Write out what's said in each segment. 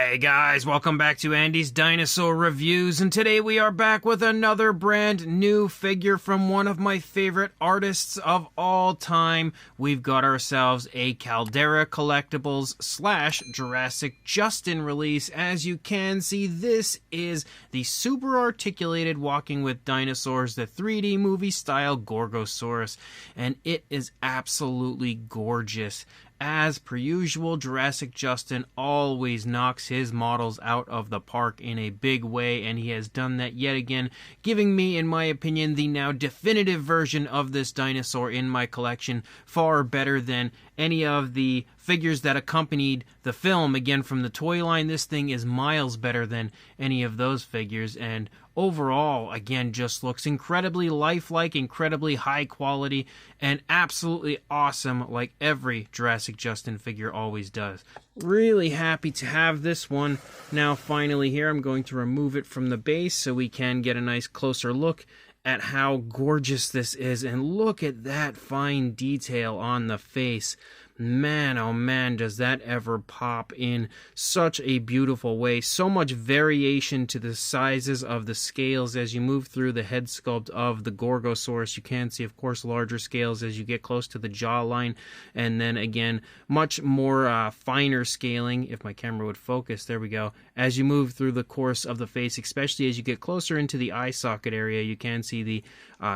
Hey guys, welcome back to Andy's Dinosaur Reviews, and today we are back with another brand new figure from one of my favorite artists of all time. We've got ourselves a Caldera Collectibles / Jurassic Justin release. As you can see, this is the super articulated Walking with Dinosaurs, the 3D movie style Gorgosaurus, and it is absolutely gorgeous. As per usual, Jurassic Justin always knocks his models out of the park in a big way, and he has done that yet again, giving me, in my opinion, the now definitive version of this dinosaur in my collection, far better than any of the figures that accompanied the film. Again, from the toy line, this thing is miles better than any of those figures, and overall, again, just looks incredibly lifelike, incredibly high quality, and absolutely awesome like every Jurassic Justin figure always does. Really happy to have this one now finally here. I'm going to remove it from the base so we can get a nice closer look at how gorgeous this is, and look at that fine detail on the face. Man, oh man, does that ever pop in such a beautiful way. So much variation to the sizes of the scales as you move through the head sculpt of the Gorgosaurus. You can see, of course, larger scales as you get close to the jawline, and then again, much more finer scaling, if my camera would focus, there we go, as you move through the course of the face, especially as you get closer into the eye socket area. You can see the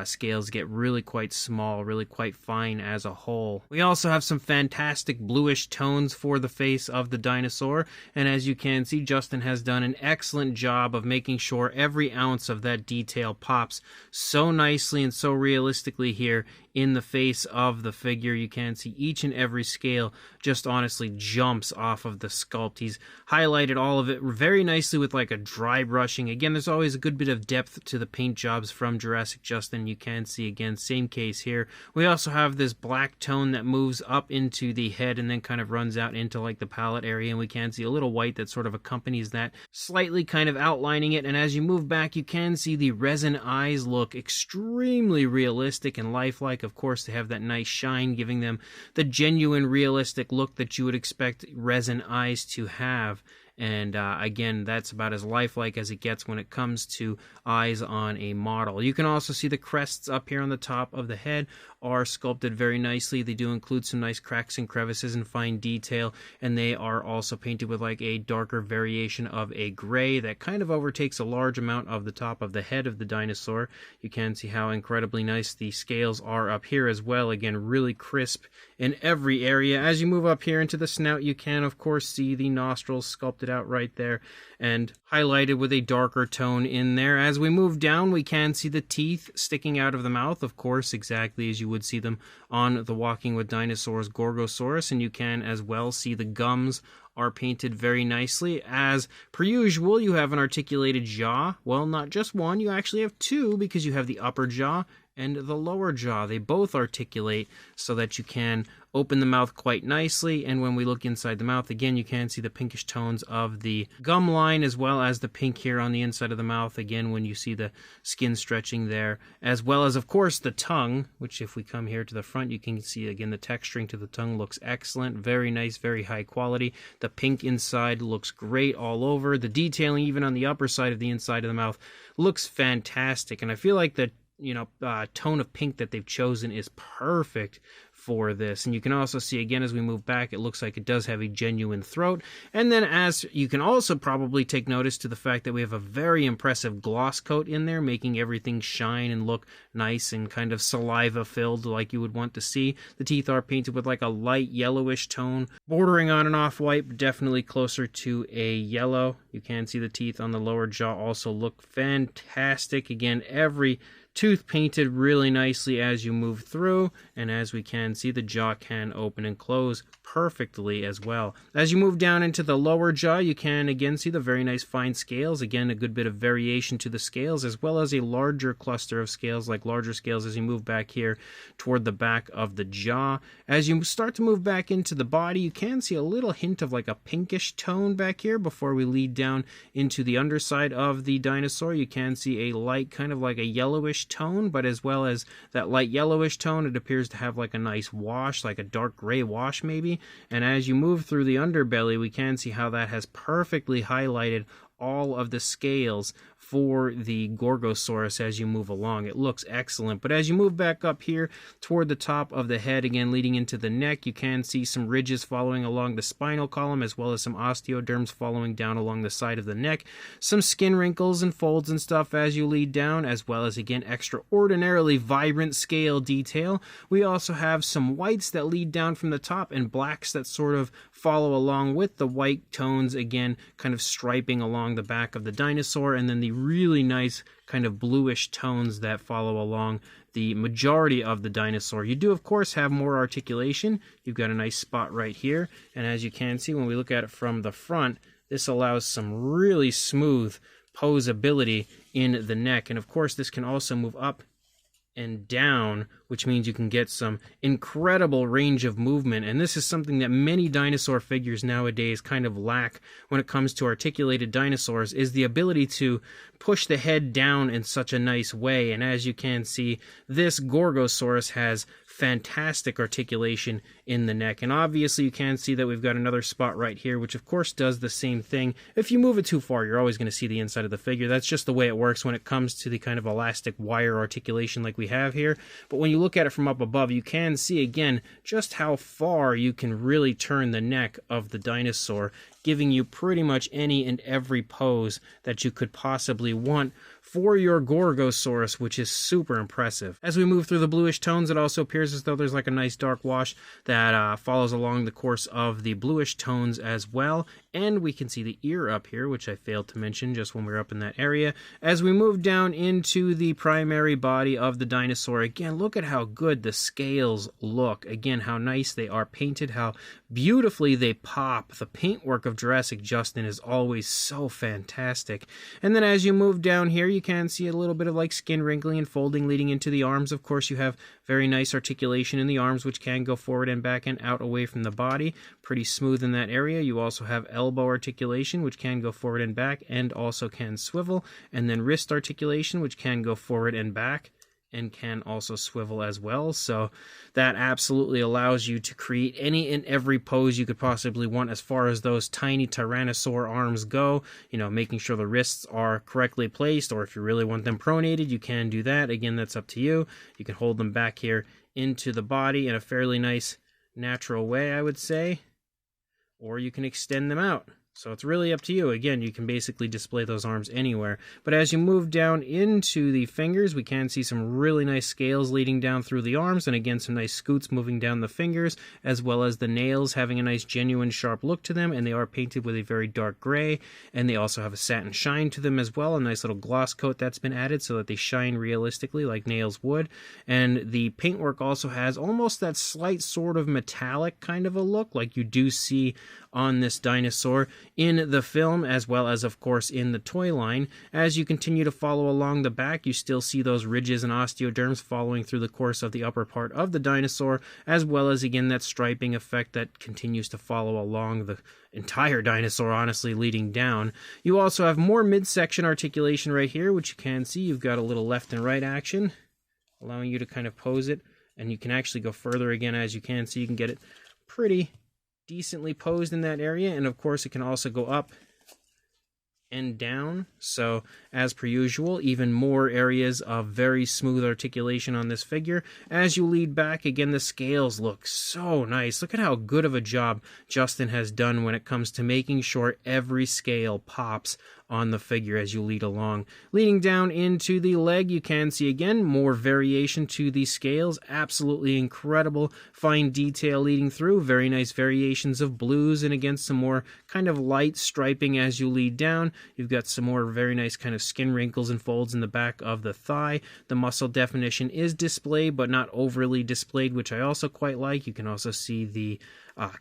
scales get really quite small, really quite fine as a whole. We also have some fantastic bluish tones for the face of the dinosaur, and as you can see, Justin has done an excellent job of making sure every ounce of that detail pops so nicely and so realistically here in the face of the figure. You can see each and every scale just honestly jumps off of the sculpt. He's highlighted all of it very nicely with like a dry brushing. Again, there's always a good bit of depth to the paint jobs from Jurassic Justin. You can see, again, same case here. We also have this black tone that moves up into the head and then kind of runs out into like the palate area, and we can see a little white that sort of accompanies that, slightly kind of outlining it. And as you move back, you can see the resin eyes look extremely realistic and lifelike. Of course, they have that nice shine, giving them the genuine realistic look that you would expect resin eyes to have. And again, that's about as lifelike as it gets when it comes to eyes on a model. You can also see the crests up here on the top of the head are sculpted very nicely. They do include some nice cracks and crevices and fine detail, and they are also painted with like a darker variation of a gray that kind of overtakes a large amount of the top of the head of the dinosaur. You can see how incredibly nice the scales are up here as well. Again, really crisp in every area. As you move up here into the snout, you can of course see the nostrils sculpted out right there and highlighted with a darker tone in there. As we move down, we can see the teeth sticking out of the mouth, of course, exactly as you would see them on the Walking with Dinosaurs Gorgosaurus, and you can as well see the gums are painted very nicely. As per usual, you have an articulated jaw. Well, not just one, you actually have two, because you have the upper jaw and the lower jaw. They both articulate so that you can open the mouth quite nicely, and when we look inside the mouth, again, you can see the pinkish tones of the gum line as well as the pink here on the inside of the mouth, again, when you see the skin stretching there, as well as, of course, the tongue, which if we come here to the front, you can see, again, the texturing to the tongue looks excellent, very nice, very high quality. The pink inside looks great all over. The detailing, even on the upper side of the inside of the mouth, looks fantastic, and I feel like the tone of pink that they've chosen is perfect for this. And you can also see, again, as we move back, it looks like it does have a genuine throat. And then as you can also probably take notice to the fact that we have a very impressive gloss coat in there, making everything shine and look nice and kind of saliva filled like you would want to see. The teeth are painted with like a light yellowish tone, bordering on an off-white, but definitely closer to a yellow. You can see the teeth on the lower jaw also look fantastic. Again, every tooth painted really nicely as you move through, and as we can see, the jaw can open and close perfectly as well. As you move down into the lower jaw, you can again see the very nice fine scales. Again, a good bit of variation to the scales, as well as a larger cluster of scales, like larger scales as you move back here toward the back of the jaw. As you start to move back into the body, you can see a little hint of like a pinkish tone back here before we lead down into the underside of the dinosaur. You can see a light kind of like a yellowish grayish tone, but as well as that light yellowish tone, it appears to have like a nice wash, like a dark gray wash maybe. And as you move through the underbelly, we can see how that has perfectly highlighted all of the scales for the Gorgosaurus as you move along. It looks excellent. But as you move back up here toward the top of the head, again leading into the neck, you can see some ridges following along the spinal column, as well as some osteoderms following down along the side of the neck, some skin wrinkles and folds and stuff as you lead down, as well as again extraordinarily vibrant scale detail. We also have some whites that lead down from the top and blacks that sort of follow along with the white tones, again kind of striping along the back of the dinosaur, and then the really nice kind of bluish tones that follow along the majority of the dinosaur. You do of course have more articulation. You've got a nice spot right here, and as you can see when we look at it from the front, this allows some really smooth posability in the neck. And of course this can also move up and down, which means you can get some incredible range of movement. And this is something that many dinosaur figures nowadays kind of lack when it comes to articulated dinosaurs, is the ability to push the head down in such a nice way. And as you can see, this Gorgosaurus has fantastic articulation in the neck. And obviously you can see that we've got another spot right here, which of course does the same thing. If you move it too far, you're always going to see the inside of the figure. That's just the way it works when it comes to the kind of elastic wire articulation like we have here. But when you look at it from up above, you can see again just how far you can really turn the neck of the dinosaur, giving you pretty much any and every pose that you could possibly want for your Gorgosaurus, which is super impressive. As we move through the bluish tones, it also appears as though there's like a nice dark wash that follows along the course of the bluish tones as well. And we can see the ear up here, which I failed to mention just when we were up in that area. As we move down into the primary body of the dinosaur, again, look at how good the scales look. Again, how nice they are painted, how beautifully they pop. The paintwork of Jurassic Justin is always so fantastic. And then as you move down here, you can see a little bit of like skin wrinkling and folding leading into the arms. Of course, you have very nice articulation in the arms, which can go forward and back and out away from the body. Pretty smooth in that area. You also have elbow articulation, which can go forward and back and also can swivel. And then wrist articulation, which can go forward and back and can also swivel as well. So that absolutely allows you to create any and every pose you could possibly want as far as those tiny Tyrannosaur arms go. You know, making sure the wrists are correctly placed, or if you really want them pronated, you can do that. Again, that's up to you. You can hold them back here into the body in a fairly nice natural way, I would say, or you can extend them out. So it's really up to you. Again, you can basically display those arms anywhere. But as you move down into the fingers, we can see some really nice scales leading down through the arms, and again, some nice scoots moving down the fingers, as well as the nails having a nice genuine sharp look to them, and they are painted with a very dark gray, and they also have a satin shine to them as well, a nice little gloss coat that's been added so that they shine realistically like nails would. And the paintwork also has almost that slight sort of metallic kind of a look like you do see on this dinosaur in the film, as well as of course in the toy line. As you continue to follow along the back, you still see those ridges and osteoderms following through the course of the upper part of the dinosaur, as well as again that striping effect that continues to follow along the entire dinosaur, honestly, leading down. You also have more midsection articulation right here, which you can see. You've got a little left and right action, allowing you to kind of pose it, and you can actually go further again. As you can see, you can get it pretty decently posed in that area, and of course it can also go up and down. So as per usual, even more areas of very smooth articulation on this figure. As you lead back, again, the scales look so nice. Look at how good of a job Justin has done when it comes to making sure every scale pops on the figure as you lead along. Leading down into the leg, you can see again more variation to the scales. Absolutely incredible fine detail leading through. Very nice variations of blues, and again some more kind of light striping as you lead down. You've got some more very nice kind of skin wrinkles and folds in the back of the thigh. The muscle definition is displayed, but not overly displayed, which I also quite like. You can also see the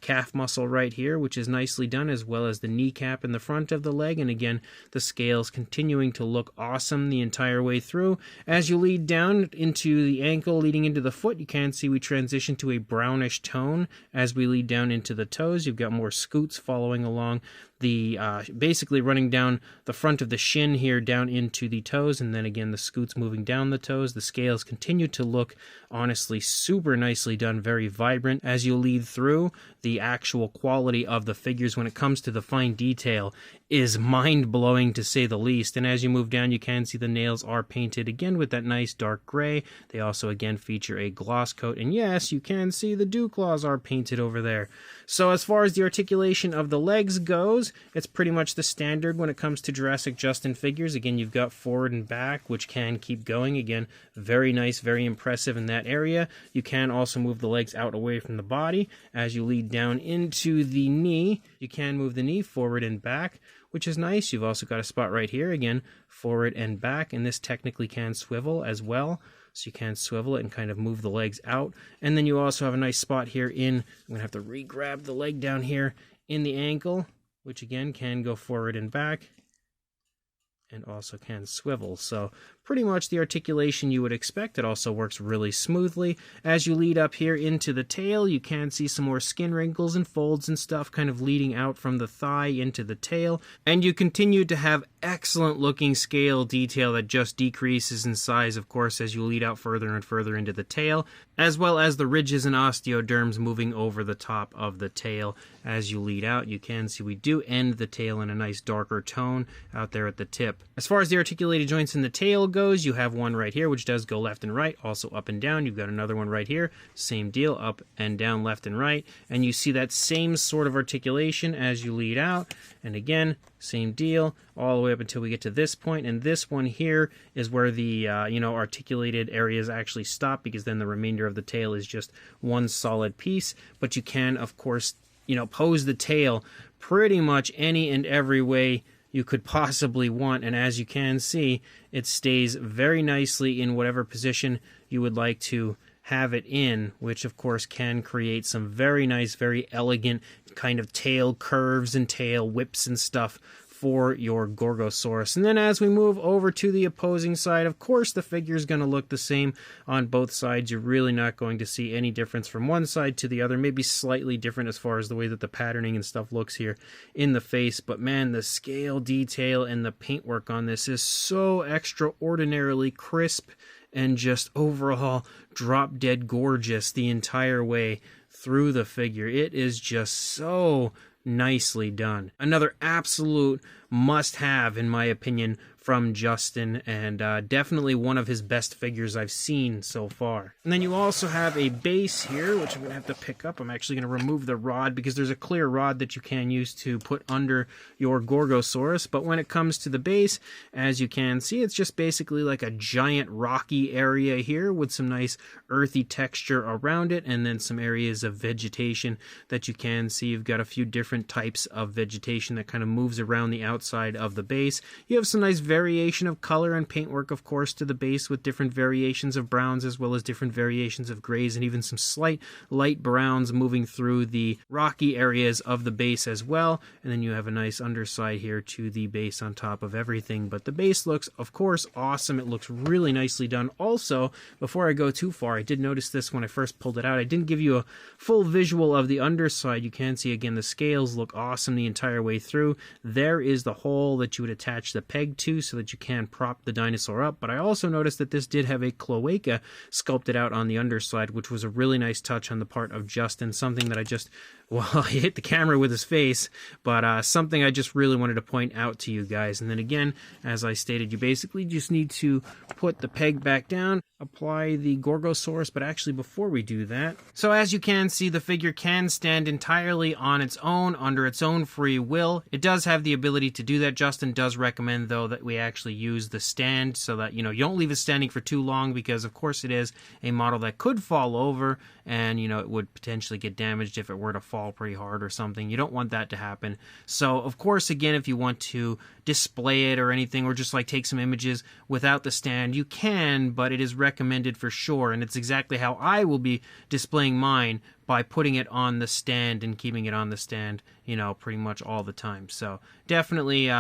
calf muscle right here, which is nicely done, as well as the kneecap in the front of the leg. And again, the scales continuing to look awesome the entire way through. As you lead down into the ankle leading into the foot, you can see we transition to a brownish tone. As we lead down into the toes, you've got more scoots following along the basically running down down the front of the shin here down into the toes, and then again the scoots moving down the toes. The scales continue to look honestly super nicely done, very vibrant. As you lead through, the actual quality of the figures when it comes to the fine detail is mind-blowing to say the least. And as you move down, you can see the nails are painted again with that nice dark gray. They also again feature a gloss coat, and yes, you can see the dew claws are painted over there. So as far as the articulation of the legs goes, it's pretty much the standard when it comes to Jurassic Justin figures. Again, you've got forward and back, which can keep going. Again, very nice, very impressive in that area. You can also move the legs out away from the body. As you lead down into the knee, you can move the knee forward and back, which is nice. You've also got a spot right here, again, forward and back, and this technically can swivel as well. So you can swivel it and kind of move the legs out. And then you also have a nice spot here in, I'm going to have to re-grab the leg down here in the ankle, which again can go forward and back, and also can swivel. So pretty much the articulation you would expect. It also works really smoothly. As you lead up here into the tail, you can see some more skin wrinkles and folds and stuff kind of leading out from the thigh into the tail. And you continue to have excellent looking scale detail that just decreases in size, of course, as you lead out further and further into the tail, as well as the ridges and osteoderms moving over the top of the tail. As you lead out, you can see we do end the tail in a nice darker tone out there at the tip. As far as the articulated joints in the tail goes, you have one right here which does go left and right, also up and down. You've got another one right here, same deal, up and down, left and right, and you see that same sort of articulation as you lead out. And again, same deal all the way up until we get to this point, and this one here is where the articulated areas actually stop, because then the remainder of the tail is just one solid piece. But you can, of course, pose the tail pretty much any and every way you could possibly want, and as you can see, it stays very nicely in whatever position you would like to have it in, which of course can create some very nice, very elegant kind of tail curves and tail whips and stuff for your Gorgosaurus. And then as we move over to the opposing side, of course the figure is going to look the same on both sides. You're really not going to see any difference from one side to the other, maybe slightly different as far as the way that the patterning and stuff looks here in the face. But man, the scale detail and the paintwork on this is so extraordinarily crisp and just overall drop dead gorgeous the entire way through the figure. It is just so nicely done. Another absolute must-have, in my opinion, from Justin, and definitely one of his best figures I've seen so far. And then you also have a base here, which I'm going to have to pick up. I'm actually going to remove the rod because there's a clear rod that you can use to put under your Gorgosaurus. But when it comes to the base, as you can see, it's just basically like a giant rocky area here with some nice earthy texture around it, and then some areas of vegetation that you can see. You've got a few different types of vegetation that kind of moves around the outside of the base. You have some nice variation of color and paintwork, of course, to the base, with different variations of browns as well as different variations of grays, and even some slight light browns moving through the rocky areas of the base as well. And then you have a nice underside here to the base on top of everything. But the base looks, of course, awesome. It looks really nicely done. Also, before I go too far, I did notice this when I first pulled it out. I didn't give you a full visual of the underside. You can see, again, the scales look awesome the entire way through. There is the hole that you would attach the peg to so that you can prop the dinosaur up. But I also noticed that this did have a cloaca sculpted out on the underside, which was a really nice touch on the part of Justin, something that I just, well, he hit the camera with his face, but something I just really wanted to point out to you guys. And then again, as I stated, you basically just need to put the peg back down, apply the Gorgosaurus, but actually before we do that, so as you can see, the figure can stand entirely on its own, under its own free will. It does have the ability to do that. Justin does recommend, though, that we actually use the stand so that, you don't leave it standing for too long, because of course it is a model that could fall over, and it would potentially get damaged if it were to fall pretty hard or something. You don't want that to happen. So of course, again, if you want to display it or anything, or just like take some images without the stand, you can, but it is recommended for sure. And it's exactly how I will be displaying mine, by putting it on the stand and keeping it on the stand, pretty much all the time. So definitely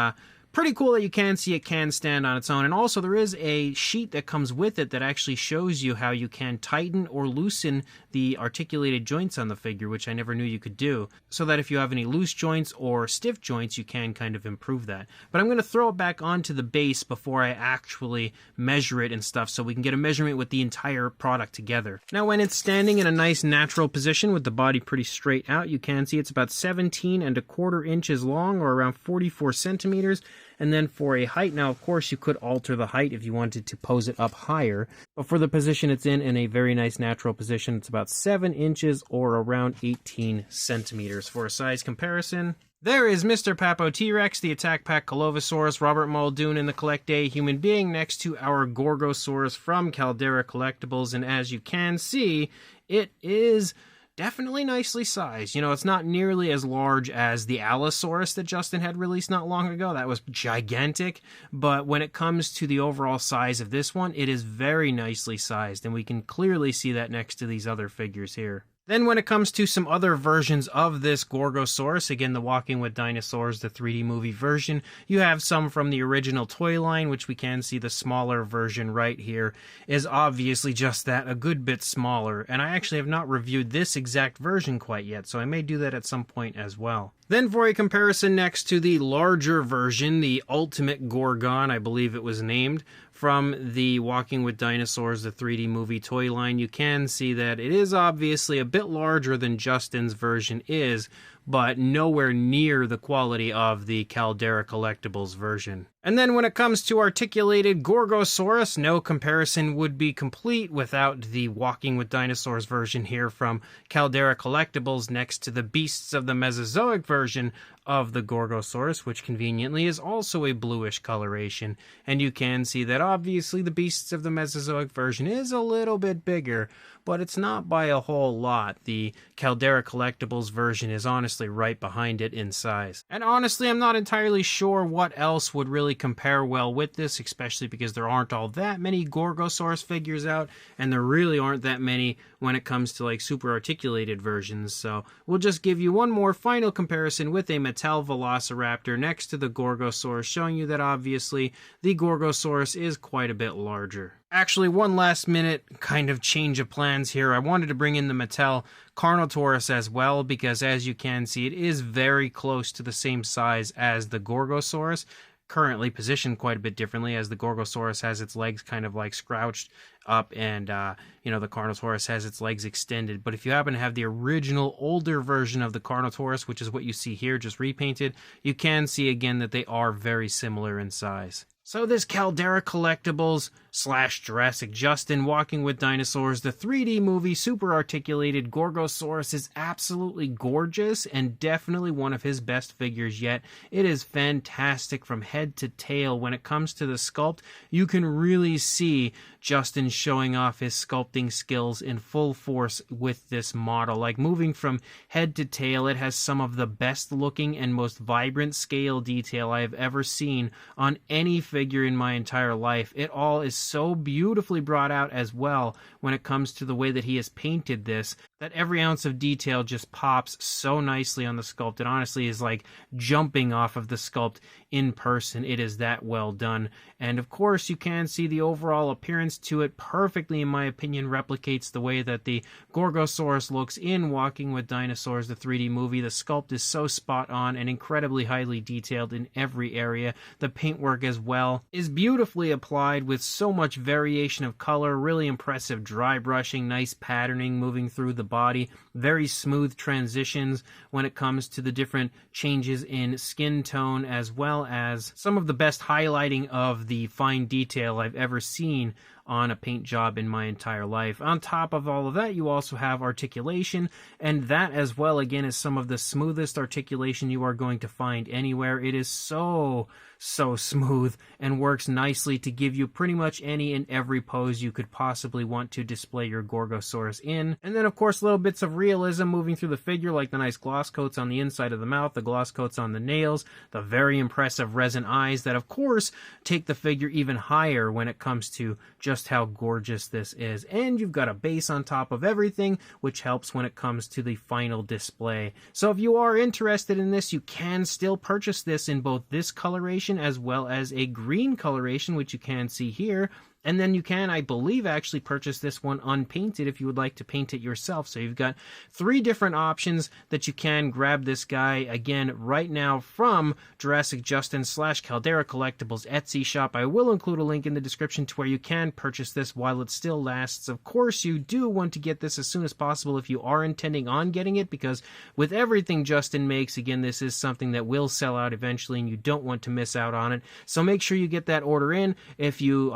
pretty cool that you can see it can stand on its own. And also there is a sheet that comes with it that actually shows you how you can tighten or loosen the articulated joints on the figure, which I never knew you could do, so that if you have any loose joints or stiff joints, you can kind of improve that. But I'm going to throw it back onto the base before I actually measure it and stuff, so we can get a measurement with the entire product together. Now when it's standing in a nice natural position with the body pretty straight out, you can see it's about 17¼ inches long, or around 44 centimeters. And then for a height, now of course you could alter the height if you wanted to pose it up higher, but for the position it's in a very nice natural position, it's about 7 inches or around 18 centimeters. For a size comparison, there is Mr. Papo T-Rex, the Attack Pack Colovosaurus, Robert Muldoon in the Collect Day Human Being, next to our Gorgosaurus from Caldera Collectibles, and as you can see, it is definitely nicely sized. You know, it's not nearly as large as the Allosaurus that Justin had released not long ago. That was gigantic. But when it comes to the overall size of this one, it is very nicely sized. And we can clearly see that next to these other figures here. Then when it comes to some other versions of this Gorgosaurus, again, the Walking with Dinosaurs, the 3D movie version, you have some from the original toy line, which we can see the smaller version right here is obviously just that, a good bit smaller. And I actually have not reviewed this exact version quite yet, so I may do that at some point as well. Then for a comparison next to the larger version, the Ultimate Gorgon, I believe it was named, from the Walking with Dinosaurs, the 3D movie toy line, you can see that it is obviously a bit larger than Justin's version is, but nowhere near the quality of the Caldera Collectibles version. And then when it comes to articulated Gorgosaurus, no comparison would be complete without the Walking with Dinosaurs version here from Caldera Collectibles next to the Beasts of the Mesozoic version of the Gorgosaurus, which conveniently is also a bluish coloration. And you can see that obviously the Beasts of the Mesozoic version is a little bit bigger, but it's not by a whole lot. The Caldera Collectibles version is honestly right behind it in size. And honestly, I'm not entirely sure what else would really compare well with this, especially because there aren't all that many Gorgosaurus figures out, and there really aren't that many when it comes to like super articulated versions. So we'll just give you one more final comparison with a Mattel Velociraptor next to the Gorgosaurus, showing you that obviously the Gorgosaurus is quite a bit larger. Actually, one last minute kind of change of plans here. I wanted to bring in the Mattel Carnotaurus as well, because as you can see, it is very close to the same size as the Gorgosaurus, currently positioned quite a bit differently, as the Gorgosaurus has its legs kind of like scrouched up, and the Carnotaurus has its legs extended. But if you happen to have the original older version of the Carnotaurus, which is what you see here, just repainted, you can see again that they are very similar in size. So this Caldera Collectibles / Jurassic Justin Walking with Dinosaurs, the 3D movie super articulated Gorgosaurus, is absolutely gorgeous and definitely one of his best figures yet. It is fantastic from head to tail. When it comes to the sculpt, you can really see Justin showing off his sculpting skills in full force with this model. Like moving from head to tail, it has some of the best looking and most vibrant scale detail I have ever seen on any figure in my entire life. It all is so beautifully brought out as well when it comes to the way that he has painted this, that every ounce of detail just pops so nicely on the sculpt. It honestly is like jumping off of the sculpt in person. It is that well done. And of course, you can see the overall appearance to it perfectly, in my opinion, replicates the way that the Gorgosaurus looks in Walking with Dinosaurs, the 3D movie. The sculpt is so spot on and incredibly highly detailed in every area. The paintwork as well is beautifully applied with so much variation of color, really impressive dry brushing, nice patterning moving through the body, very smooth transitions when it comes to the different changes in skin tone, as well as some of the best highlighting of the fine detail I've ever seen on a paint job in my entire life. On top of all of that, you also have articulation, and that as well, again, is some of the smoothest articulation you are going to find anywhere. It is so smooth and works nicely to give you pretty much any and every pose you could possibly want to display your Gorgosaurus in. And then, of course, little bits of realism moving through the figure, like the nice gloss coats on the inside of the mouth, the gloss coats on the nails, the very impressive resin eyes that, of course, take the figure even higher when it comes to just just how gorgeous this is. And you've got a base on top of everything, which helps when it comes to the final display. So if you are interested in this, you can still purchase this in both this coloration as well as a green coloration, which you can see here. And then you can, I believe, actually purchase this one unpainted if you would like to paint it yourself. So you've got 3 different options that you can grab this guy, again, right now from Jurassic Justin / Caldera Collectibles Etsy shop. I will include a link in the description to where you can purchase this while it still lasts. Of course, you do want to get this as soon as possible if you are intending on getting it, because with everything Justin makes, again, this is something that will sell out eventually, and you don't want to miss out on it. So make sure you get that order in if you,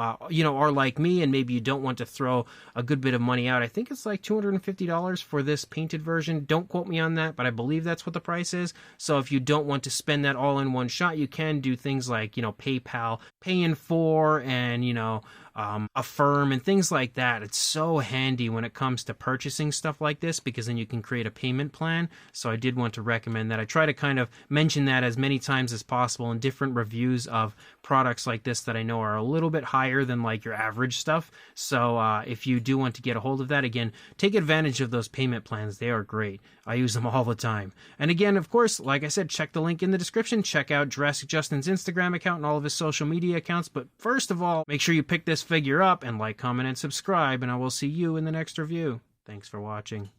are like me and maybe you don't want to throw a good bit of money out. I think it's like $250 for this painted version. Don't quote me on that, but I believe that's what the price is. So if you don't want to spend that all in one shot, you can do things like, PayPal, pay in 4, and, Affirm and things like that. It's so handy when it comes to purchasing stuff like this, because then you can create a payment plan. So I did want to recommend that. I try to kind of mention that as many times as possible in different reviews of products like this that I know are a little bit higher than like your average stuff. So if you do want to get a hold of that, again, take advantage of those payment plans. They are great. I use them all the time. And again, of course, like I said, check the link in the description. Check out Jurassic Justin's Instagram account and all of his social media accounts. But first of all, make sure you pick this figure up and like, comment, and subscribe, and I will see you in the next review. Thanks for watching.